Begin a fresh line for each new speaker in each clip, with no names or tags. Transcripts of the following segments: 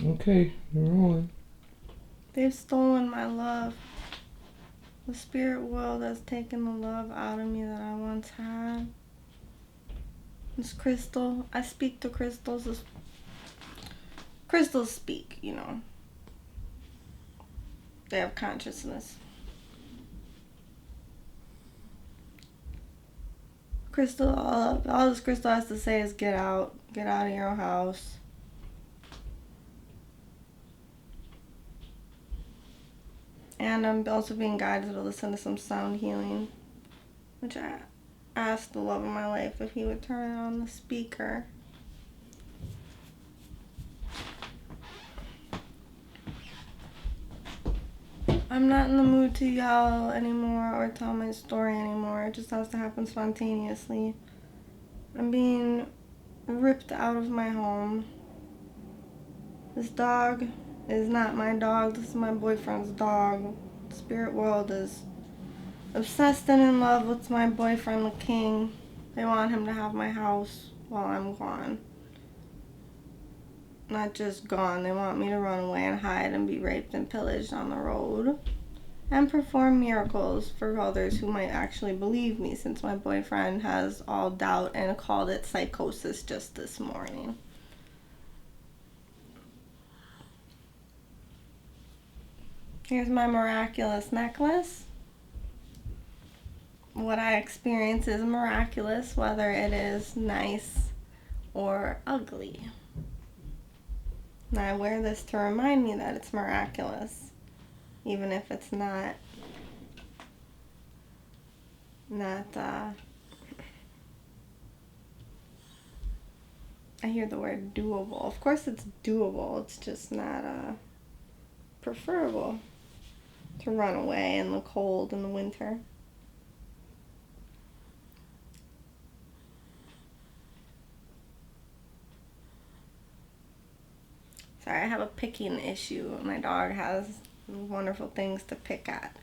Okay, you're rolling.
They've stolen my love. The spirit world has taken the love out of me that I once had. This crystal, I speak to crystals. Crystals speak, you know. They have consciousness. Crystal, all this crystal has to say is get out of your house. And I'm also being guided to listen to some sound healing, which I asked the love of my life if he would turn on the speaker. I'm not in the mood to yell anymore or tell my story anymore. It just has to happen spontaneously. I'm being ripped out of my home. This dog is not my dog. This is my boyfriend's dog. The spirit world is obsessed and in love with my boyfriend, the king. They want him to have my house while I'm gone. Not just gone, they want me to run away and hide and be raped and pillaged on the road. And perform miracles for others who might actually believe me, since my boyfriend has all doubt and called it psychosis just this morning. Here's my miraculous necklace. What I experience is miraculous, whether it is nice or ugly. And I wear this to remind me that it's miraculous, even if it's not I hear the word doable. Of course it's doable, it's just not preferable to run away in the cold in the winter. Sorry, I have a picking issue. My dog has wonderful things to pick at.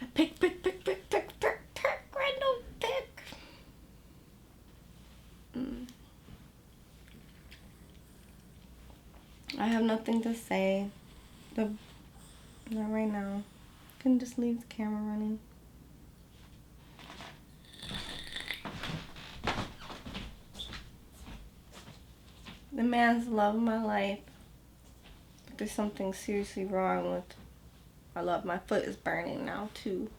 I pick, Randall, pick. I have nothing to say. Not right now. I can just leave the camera running. The man's the love of my life. But there's something seriously wrong with my love. My foot is burning now too.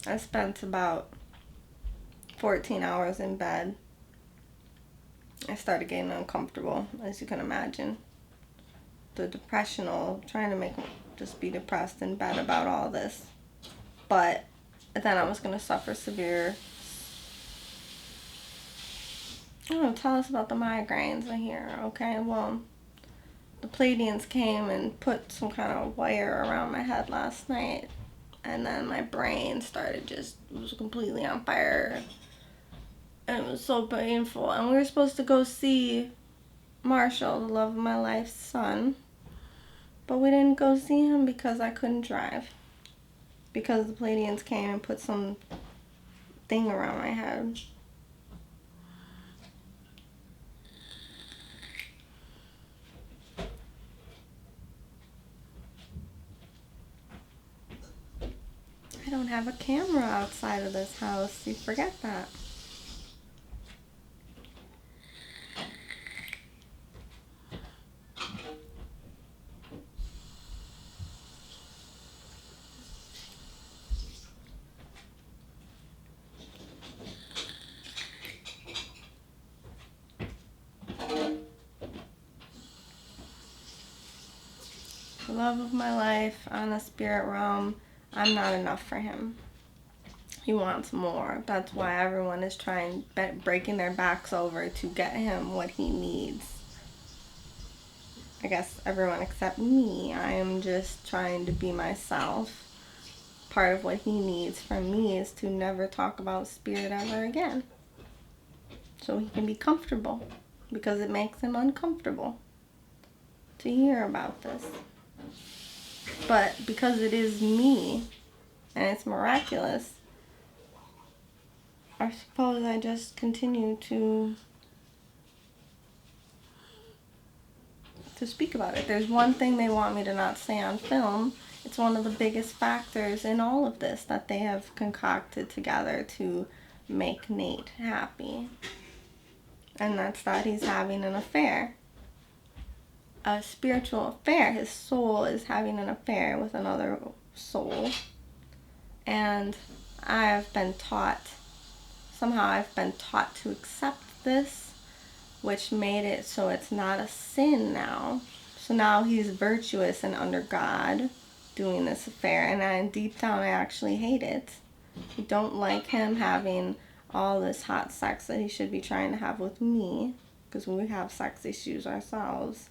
I spent about 14 hours in bed. I started getting uncomfortable, as you can imagine. The depressional, trying to make me just be depressed in bed about all this. But then I was going to suffer severe... tell us about the migraines I hear, okay? Well, the Pleiadians came and put some kind of wire around my head last night. And then my brain started it was completely on fire. And it was so painful. And we were supposed to go see Marshall, the love of my life's son. But we didn't go see him because I couldn't drive. Because the Pleiadians came and put some thing around my head. I don't have a camera outside of this house. You forget that. The love of my life on the spirit realm, I'm not enough for him. He wants more. That's why everyone is breaking their backs over to get him what he needs. I guess everyone except me. I am just trying to be myself. Part of what he needs from me is to never talk about spirit ever again. So he can be comfortable, because it makes him uncomfortable to hear about this. But because it is me, and it's miraculous, I suppose I just continue to speak about it. There's one thing they want me to not say on film. It's one of the biggest factors in all of this that they have concocted together to make Nate happy. And that's that he's having an affair. A spiritual affair. His soul is having an affair with another soul. And I've been taught to accept this, which made it so it's not a sin now. So now he's virtuous and under God doing this affair, and deep down I actually hate it. I don't like him having all this hot sex that he should be trying to have with me, because we have sex issues ourselves.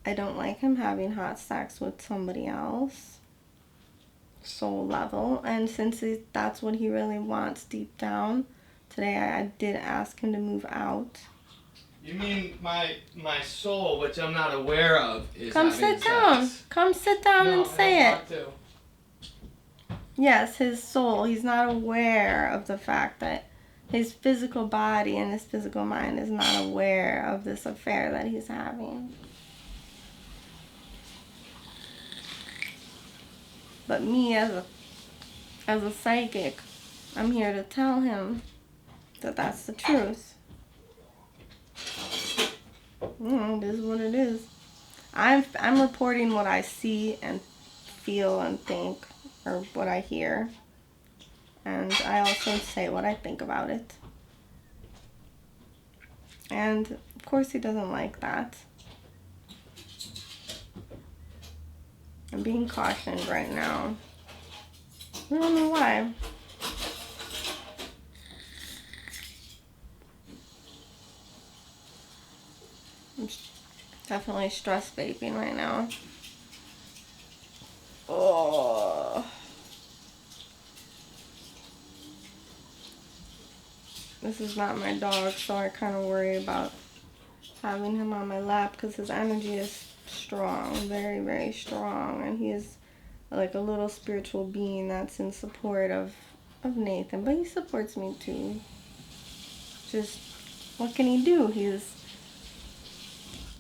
I don't like him having hot sex with somebody else, soul level, and since that's what he really wants deep down, today I did ask him to move out.
You mean my soul, which I'm not aware of, is
Come
having
sit down.
sex?
Come sit down and say it.
Want to.
Yes, his soul. He's not aware of the fact that his physical body and his physical mind is not aware of this affair that he's having. But me as a psychic, I'm here to tell him that that's the truth. It is what it is. I'm reporting what I see and feel and think, or what I hear. And I also say what I think about it. And of course he doesn't like that. I'm being cautioned right now. I don't know why. I'm definitely stress vaping right now. Oh. This is not my dog, so I kind of worry about having him on my lap because his energy is strong, very, very strong, and he is like a little spiritual being that's in support of Nathan, but he supports me too. Just, what can he do?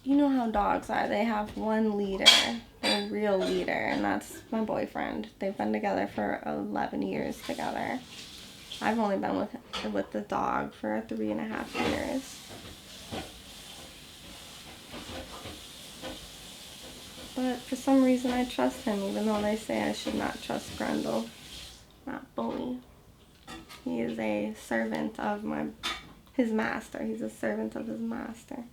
You know how dogs are. They have one leader, a real leader, and that's my boyfriend. They've been together for 11 years together. I've only been with the dog for 3.5 years. But for some reason I trust him, even though they say I should not trust Grendel, not Bully. He is a servant of his master. He's a servant of his master.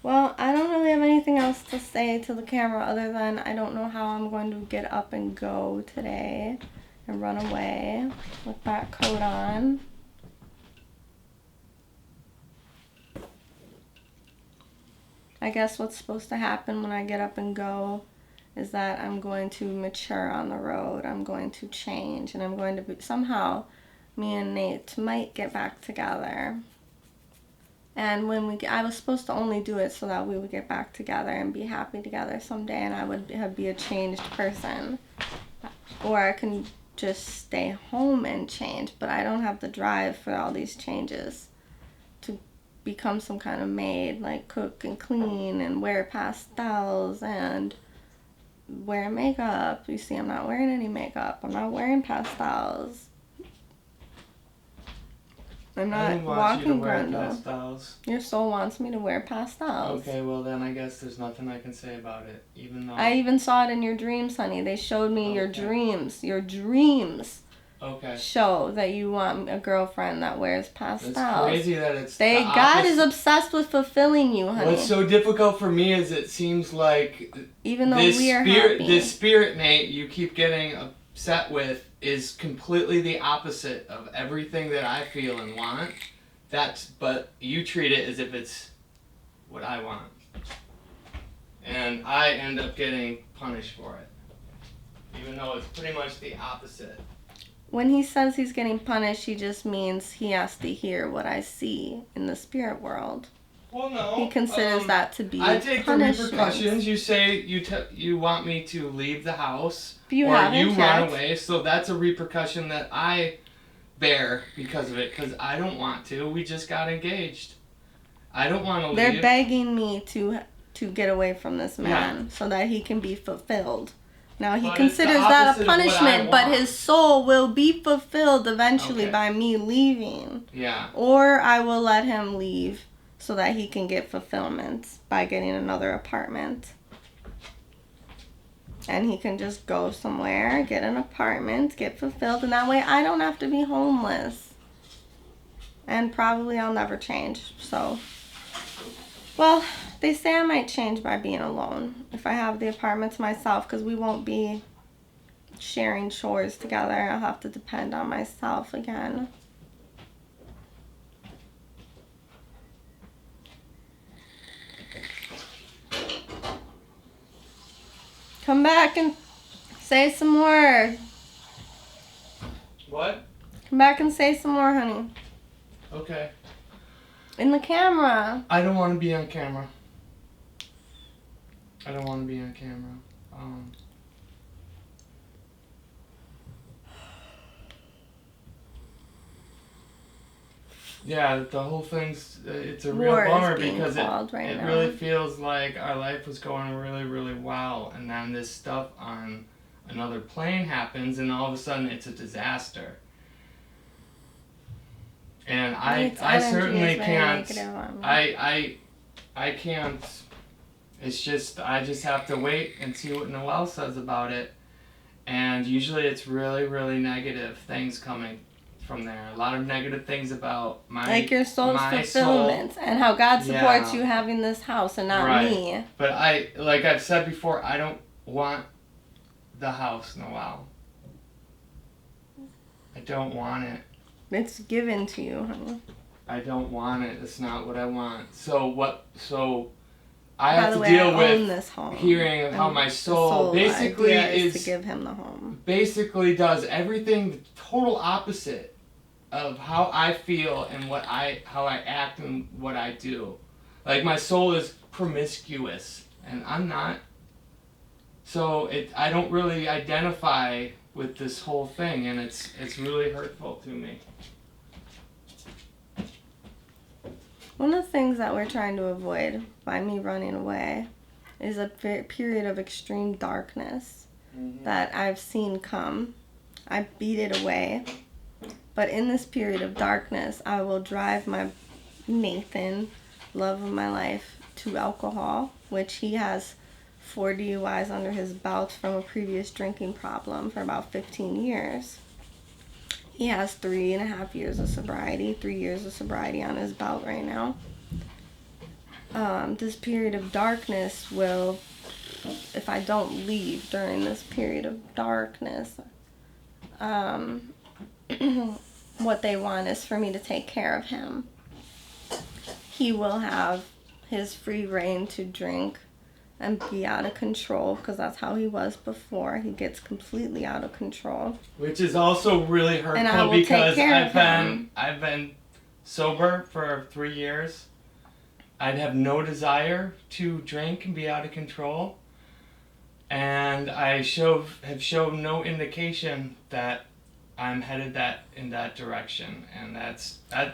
Well, I don't really have anything else to say to the camera other than I don't know how I'm going to get up and go today and run away with that coat on. I guess what's supposed to happen when I get up and go is that I'm going to mature on the road. I'm going to change, and I'm going to somehow me and Nate might get back together. And I was supposed to only do it so that we would get back together and be happy together someday, and I would be a changed person. Or I can just stay home and change, but I don't have the drive for all these changes to become some kind of maid, like cook and clean and wear pastels and wear makeup. You see, I'm not wearing any makeup. I'm not wearing pastels. I'm not walking Grendel. Your soul wants me to wear pastels.
Okay, well then I guess there's nothing I can say about it. Even though
I even saw it in your dreams, honey. They showed me your dreams. Your dreams show that you want a girlfriend that wears pastels.
It's crazy that it's
God is obsessed with fulfilling you, honey.
What's so difficult for me is it seems like
even though we are happy,
this spirit mate you keep getting upset with is completely the opposite of everything that I feel and want. But you treat it as if it's what I want. And I end up getting punished for it. Even though it's pretty much the opposite.
When he says he's getting punished, he just means he has to hear what I see in the spirit world.
Well, no.
He considers that to be
I take
punishment.
the repercussions. You say you want me to leave the house,
But you
or
haven't
you
yet.
run away. So that's a repercussion that I bear because of it. Because I don't want to. We just got engaged. I don't want to leave.
They're begging me to get away from this man so that he can be fulfilled. Now he considers that a punishment, but his soul will be fulfilled eventually by me leaving.
Yeah.
Or I will let him leave so that he can get fulfillment by getting another apartment. And he can just go somewhere, get an apartment, get fulfilled, and that way I don't have to be homeless. And probably I'll never change. So, well, they say I might change by being alone if I have the apartment to myself, because we won't be sharing chores together. I'll have to depend on myself again. Come back and say some more.
What?
Come back and say some more, honey.
Okay.
In the camera.
I don't want to be on camera. Yeah, the whole thing's, it's a real bummer because it really feels like our life was going really, really well, and then this stuff on another plane happens, and all of a sudden it's a disaster. And I certainly can't, I can't, it's just, I just have to wait and see what Noelle says about it, and usually it's really, really negative things coming from there. A lot of negative things about my
your soul's fulfillment and how God supports you having this house and not me.
But like I've said before, I don't want the house, Noelle. I don't want it.
It's given to you, honey.
I don't want it. It's not what I want. So I have to deal with this home, hearing how my soul basically is
to give him the home.
Basically does everything the total opposite of how I feel and how I act and what I do. Like my soul is promiscuous and I'm not. So I don't really identify with this whole thing, and it's really hurtful to me.
One of the things that we're trying to avoid by me running away is a period of extreme darkness that I've seen come. I beat it away. But in this period of darkness, I will drive my Nathan, love of my life, to alcohol, which he has 4 DUIs under his belt from a previous drinking problem for about 15 years. He has 3.5 years of sobriety, 3 years of sobriety on his belt right now. This period of darkness will, if I don't leave during this period of darkness, what they want is for me to take care of him. He will have his free reign to drink and be out of control, because that's how he was before. He gets completely out of control.
Which is also really hurtful because I've been sober for 3 years. I'd have no desire to drink and be out of control. And I have shown no indication that I'm headed in that direction, and that's a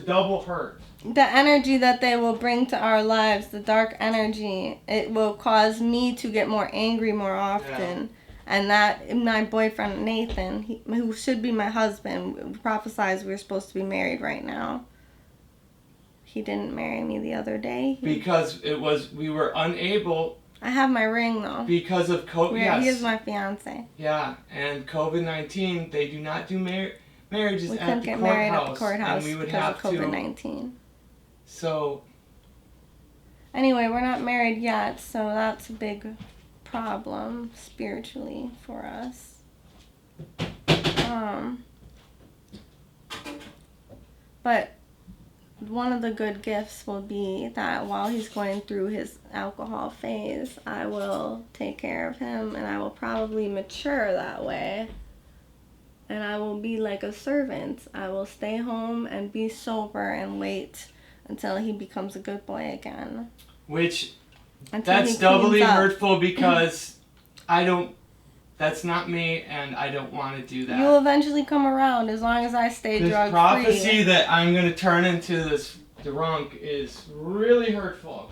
double hurt.
The energy that they will bring to our lives, the dark energy, it will cause me to get more angry more often. Yeah. And that my boyfriend Nathan, who should be my husband, prophesies we're supposed to be married right now. He didn't marry me the other day.
Because we were unable.
I have my ring though.
Because of COVID. Yes.
He is my fiance.
Yeah, and COVID-19, they do not do marriages
we
at the courthouse.
We couldn't get married at the courthouse
and we would
because
have
of COVID-19.
So.
Anyway, we're not married yet, so that's a big problem spiritually for us. But one of the good gifts will be that while he's going through his alcohol phase, I will take care of him, and I will probably mature that way. And I will be like a servant. I will stay home and be sober and wait until he becomes a good boy again.
Which,
Until
that's
he
doubly
cleans up.
hurtful because that's not me, and I don't want to do that.
You'll eventually come around as long as I stay
This
drug-free.
prophecy that I'm going to turn into this drunk is really hurtful.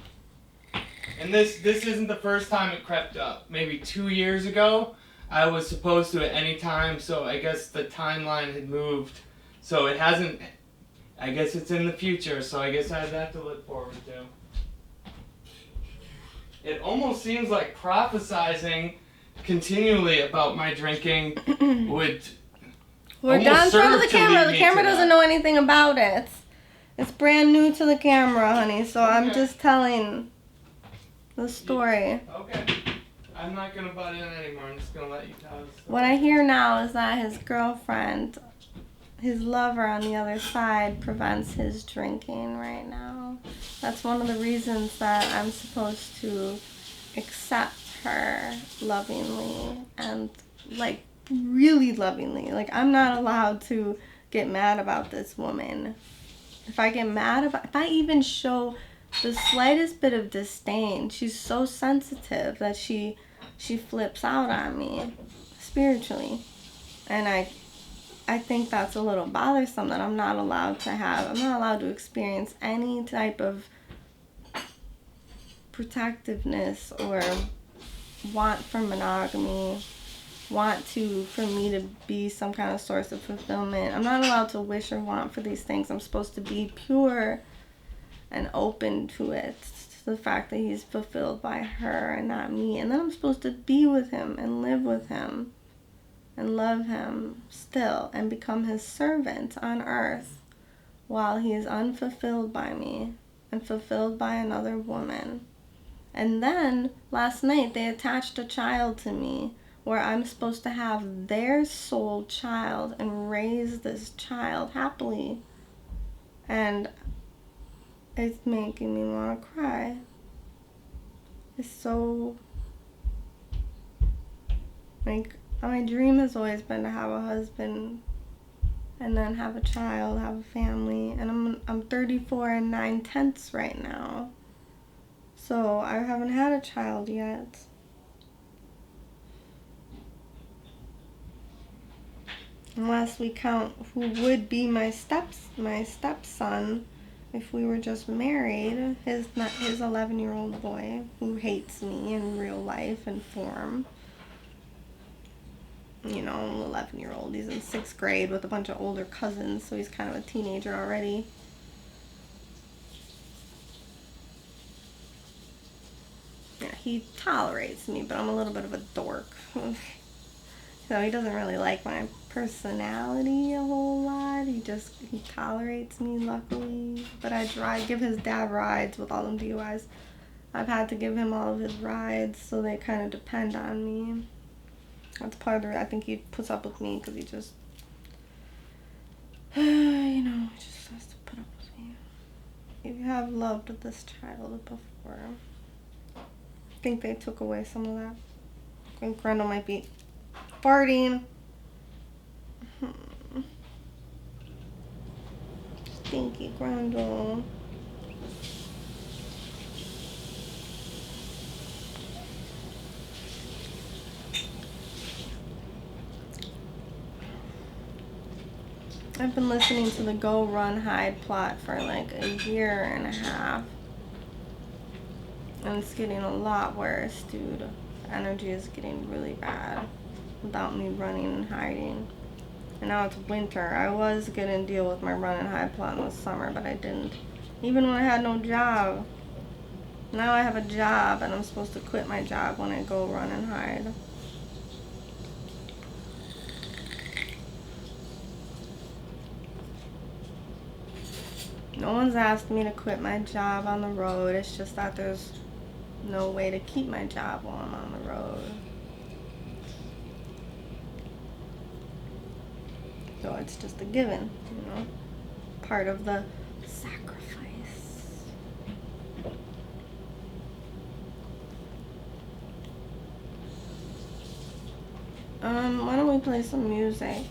And this isn't the first time it crept up. Maybe 2 years ago, I was supposed to at any time, so I guess the timeline had moved. So it hasn't, I guess it's in the future, so I guess I have that to look forward to. It almost seems like prophesizing continually about my drinking would
We're done in front of the camera. The camera doesn't
know.
know anything about it. It's brand new to the camera, honey, so I'm
Okay.
just telling the story.
Okay. I'm not going to butt in anymore. I'm just going to let you tell the story.
What I hear now is that his girlfriend, his lover on the other side, prevents his drinking right now. That's one of the reasons that I'm supposed to accept her lovingly and, like, really lovingly. Like, I'm not allowed to get mad about this woman. If I get mad about, if I even show the slightest bit of disdain, she's so sensitive that she flips out on me spiritually. And I think that's a little bothersome that I'm not allowed to experience any type of protectiveness or want for monogamy, for me to be some kind of source of fulfillment. I'm not allowed to wish or want for these things. I'm supposed to be pure and open to it, to the fact that he's fulfilled by her and not me. And then I'm supposed to be with him and live with him and love him still and become his servant on earth while he is unfulfilled by me and fulfilled by another woman. And then last night they attached a child to me where I'm supposed to have their soul child and raise this child happily. And it's making me want to cry. It's so, like, my dream has always been to have a husband and then have a child, have a family. And I'm 34 and 9/10 right now. So I haven't had a child yet. Unless we count who would be my stepson if we were just married, his 11-year-old boy who hates me in real life and form. You know, 11-year-old. He's in 6th grade with a bunch of older cousins, so he's kind of a teenager already. Yeah, he tolerates me, but I'm a little bit of a dork. So he doesn't really like my personality a whole lot. He tolerates me, luckily. But I give his dad rides with all them DUIs. I've had to give him all of his rides, so they kind of depend on me. That's part of the reason I think he puts up with me, because he just, just has to put up with me. You have loved this child before. I think they took away some of that. I think Grendel might be farting. Stinky Grendel. I've been listening to the Go Run Hide plot for like a year and a half. And it's getting a lot worse, dude. The energy is getting really bad without me running and hiding. And now it's winter. I was gonna deal with my run and hide plot in the summer, but I didn't. Even when I had no job. Now I have a job and I'm supposed to quit my job when I go run and hide. No one's asked me to quit my job on the road. It's just that there's no way to keep my job while I'm on the road. So it's just a given, part of the sacrifice. Why don't we play some music?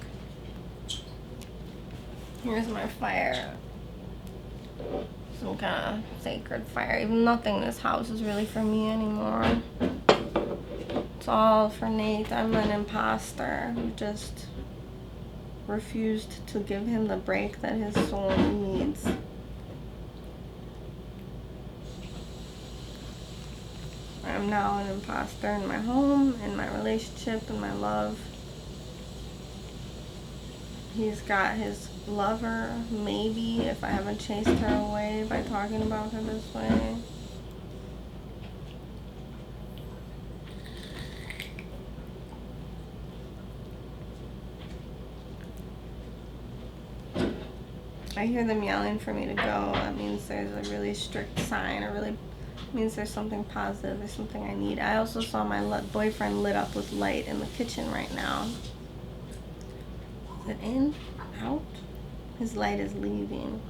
Here's my fire. some kind of sacred fire. Even nothing in this house is really for me anymore. It's all for Nate. I'm an imposter who just refused to give him the break that his soul needs. I'm now an imposter in my home, in my relationship, in my love. He's got his lover, maybe, if I haven't chased her away by talking about her this way. I hear them yelling for me to go. That means there's a really strict sign, or really means there's something positive, there's something I need. I also saw my boyfriend lit up with light in the kitchen right now. Is it in? Out? His light is leaving.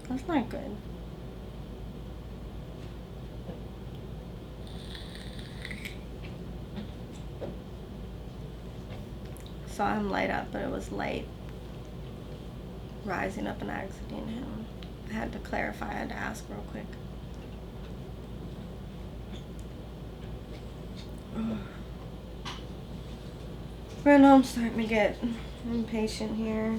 That's not good. Saw him light up, but it was light rising up and exiting him. I had to clarify, I had to ask real quick. I know I'm starting to get impatient here.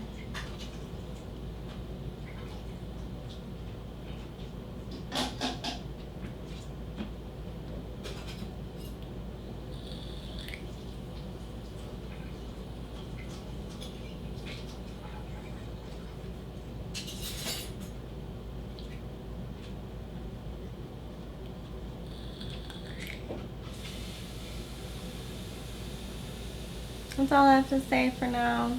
That's all I have to say for now.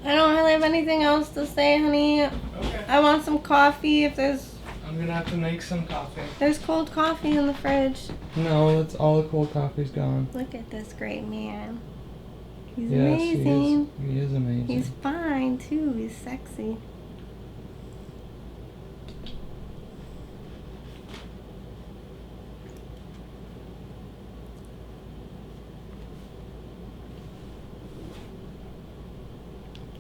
I don't really have anything else to say, honey.
Okay.
I want some coffee if there's...
I'm gonna have to make some coffee.
There's cold coffee in the fridge.
No, that's all the cold coffee's gone.
Look at this great man. He's
Yes,
amazing.
He is amazing.
He's fine, too. He's sexy.